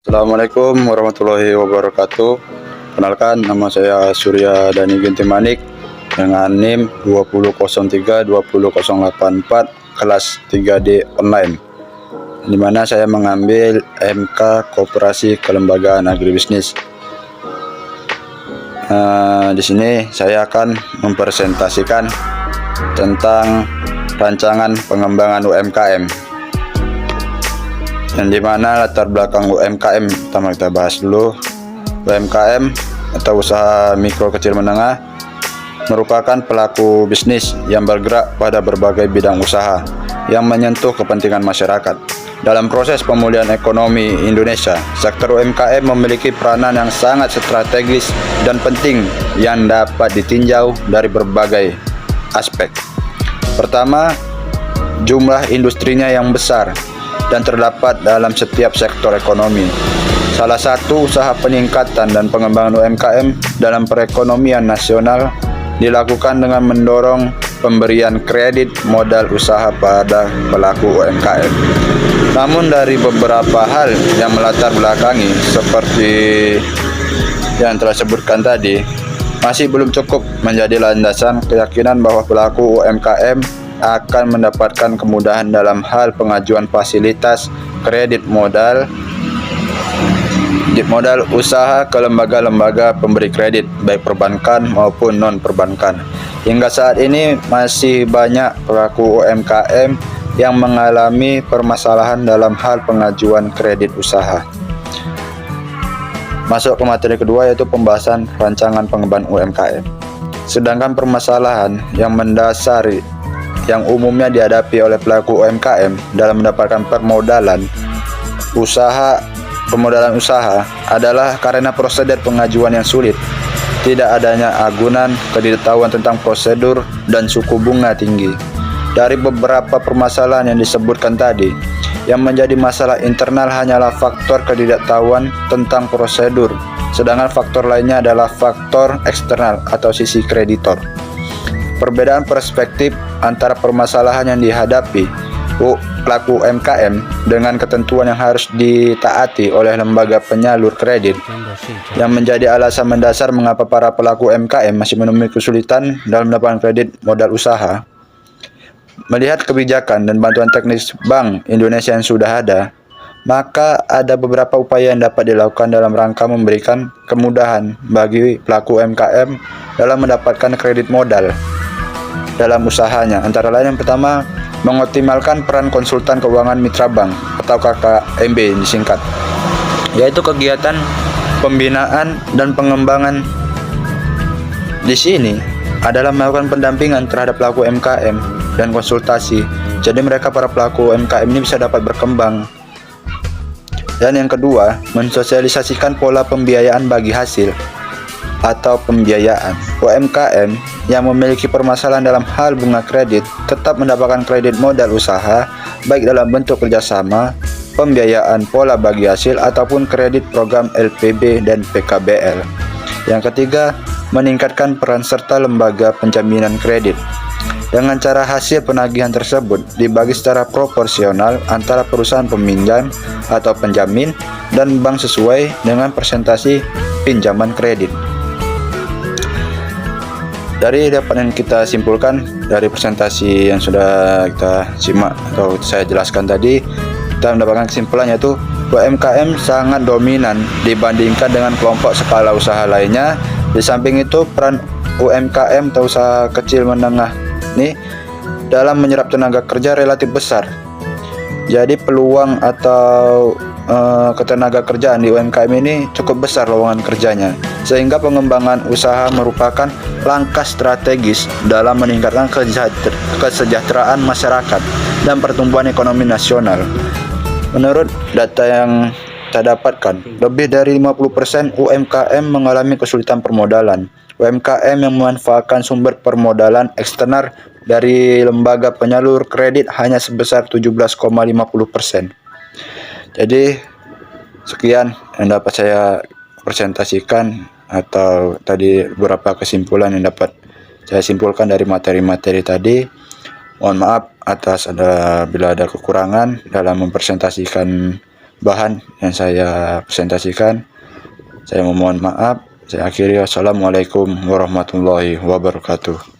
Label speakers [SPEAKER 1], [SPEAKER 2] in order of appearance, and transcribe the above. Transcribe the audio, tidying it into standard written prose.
[SPEAKER 1] Assalamualaikum warahmatullahi wabarakatuh. Kenalkan, nama saya Surya Dani Ginti Manik dengan NIM 200320084 kelas 3D online, di mana saya mengambil MK Koperasi Kelembagaan Agribisnis. Di sini saya akan mempresentasikan tentang rancangan pengembangan UMKM, yang dimana latar belakang UMKM pertama kita bahas dulu. UMKM atau usaha mikro kecil menengah merupakan pelaku bisnis yang bergerak pada berbagai bidang usaha yang menyentuh kepentingan masyarakat. Dalam proses pemulihan ekonomi Indonesia, sektor UMKM memiliki peranan yang sangat strategis dan penting yang dapat ditinjau dari berbagai aspek. Pertama, jumlah industrinya yang besar dan terdapat dalam setiap sektor ekonomi. Salah satu usaha peningkatan dan pengembangan UMKM dalam perekonomian nasional dilakukan dengan mendorong pemberian kredit modal usaha pada pelaku UMKM. Namun dari beberapa hal yang melatar belakangi seperti yang telah sebutkan tadi, masih belum cukup menjadi landasan keyakinan bahwa pelaku UMKM akan mendapatkan kemudahan dalam hal pengajuan fasilitas kredit modal usaha ke lembaga-lembaga pemberi kredit, baik perbankan maupun non-perbankan. Hingga saat ini masih banyak pelaku UMKM yang mengalami permasalahan dalam hal pengajuan kredit usaha. Masuk ke materi kedua, yaitu pembahasan rancangan pengembangan UMKM. Sedangkan permasalahan yang mendasari yang umumnya dihadapi oleh pelaku UMKM dalam mendapatkan permodalan usaha adalah karena prosedur pengajuan yang sulit, tidak adanya agunan ketidaktahuan tentang prosedur, dan suku bunga tinggi. Dari beberapa permasalahan yang disebutkan tadi, yang menjadi masalah internal hanyalah faktor ketidaktahuan tentang prosedur, sedangkan faktor lainnya adalah faktor eksternal atau sisi kreditor. Perbedaan perspektif antara permasalahan yang dihadapi pelaku UMKM dengan ketentuan yang harus ditaati oleh lembaga penyalur kredit yang menjadi alasan mendasar mengapa para pelaku UMKM masih menemui kesulitan dalam mendapatkan kredit modal usaha. Melihat kebijakan dan bantuan teknis Bank Indonesia yang sudah ada, maka ada beberapa upaya yang dapat dilakukan dalam rangka memberikan kemudahan bagi pelaku UMKM dalam mendapatkan kredit modal dalam usahanya. Antara lain, yang pertama, mengoptimalkan peran konsultan keuangan mitra bank atau KKMB disingkat, yaitu kegiatan pembinaan dan pengembangan di sini adalah melakukan pendampingan terhadap pelaku UMKM dan konsultasi. Jadi mereka para pelaku UMKM ini bisa dapat berkembang. Dan yang kedua, mensosialisasikan pola pembiayaan bagi hasil atau pembiayaan. UMKM yang memiliki permasalahan dalam hal bunga kredit tetap mendapatkan kredit modal usaha, baik dalam bentuk kerjasama, pembiayaan pola bagi hasil, ataupun kredit program LPB dan PKBL. Yang ketiga, meningkatkan peran serta lembaga penjaminan kredit dengan cara hasil penagihan tersebut dibagi secara proporsional antara perusahaan peminjam atau penjamin dan bank sesuai dengan persentase pinjaman kredit. Dari dapat yang kita simpulkan dari presentasi yang sudah kita simak atau saya jelaskan tadi, kita mendapatkan kesimpulan yaitu UMKM sangat dominan dibandingkan dengan kelompok skala usaha lainnya. Di samping itu, peran UMKM atau usaha kecil menengah ini dalam menyerap tenaga kerja relatif besar. Jadi peluang atau ketenaga kerjaan di UMKM ini cukup besar lowongan kerjanya, sehingga pengembangan usaha merupakan langkah strategis dalam meningkatkan kesejahteraan masyarakat dan pertumbuhan ekonomi nasional. Menurut data yang kita dapatkan, lebih dari 50% UMKM mengalami kesulitan permodalan. UMKM yang memanfaatkan sumber permodalan eksternal dari lembaga penyalur kredit hanya sebesar 17,50%. Jadi sekian yang dapat saya presentasikan, atau tadi beberapa kesimpulan yang dapat saya simpulkan dari materi-materi tadi. Mohon maaf bila ada kekurangan dalam mempresentasikan bahan yang saya presentasikan. Saya memohon maaf. Saya akhiri. Wassalamualaikum warahmatullahi wabarakatuh.